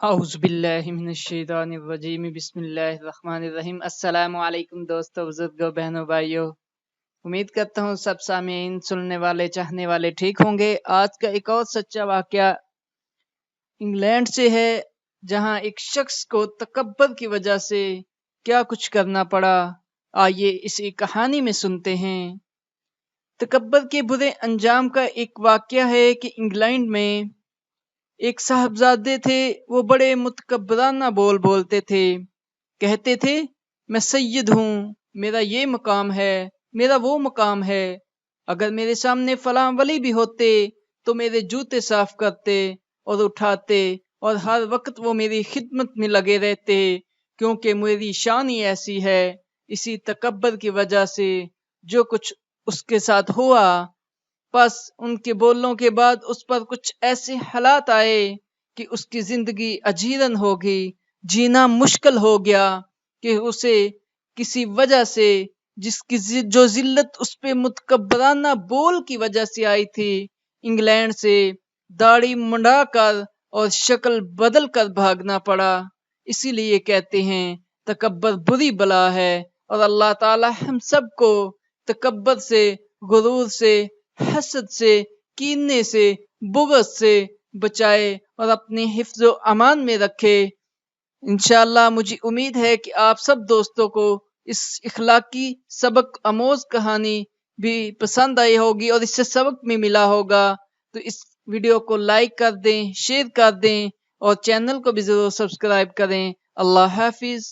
اعوذ باللہ من الشیطان الرجیم بسم اللہ الرحمن الرحیم۔ السلام علیکم دوستو، بزرگوں، بہنوں، بھائیوں۔ امید کرتا ہوں سب سامعین، سننے والے، چاہنے والے ٹھیک ہوں گے۔ آج کا ایک اور سچا واقعہ انگلینڈ سے ہے، جہاں ایک شخص کو تکبر کی وجہ سے کیا کچھ کرنا پڑا۔ آئیے اسی کہانی میں سنتے ہیں۔ تکبر کے برے انجام کا ایک واقعہ ہے کہ انگلینڈ میں ایک صاحبزادے تھے۔ وہ بڑے متکبرانہ بولتے تھے، کہتے تھے میں سید ہوں، میرا یہ مقام ہے، میرا وہ مقام ہے۔ اگر میرے سامنے فلاں ولی بھی ہوتے تو میرے جوتے صاف کرتے اور اٹھاتے، اور ہر وقت وہ میری خدمت میں لگے رہتے، کیونکہ میری شان ہی ایسی ہے۔ اسی تکبر کی وجہ سے جو کچھ اس کے ساتھ ہوا، بس ان کے بولوں کے بعد اس پر کچھ ایسے حالات آئے کہ اس کی زندگی اجیرن ہو گئی، جینا مشکل ہو گیا، کہ اسے کسی وجہ سے جو ذلت اس پہ متکبرانہ بول کی وجہ سے آئی تھی، انگلینڈ سے داڑھی منڈا کر اور شکل بدل کر بھاگنا پڑا۔ اسی لیے کہتے ہیں تکبر بری بلا ہے، اور اللہ تعالی ہم سب کو تکبر سے، غرور سے، حسد سے، کینے سے، بغض سے بچائے اور اپنے حفظ و امان میں رکھے۔ انشاءاللہ مجھے امید ہے کہ آپ سب دوستوں کو اس اخلاقی سبق آموز کہانی بھی پسند آئی ہوگی اور اس سے سبق بھی ملا ہوگا۔ تو اس ویڈیو کو لائک کر دیں، شیئر کر دیں، اور چینل کو بھی ضرور سبسکرائب کریں۔ اللہ حافظ۔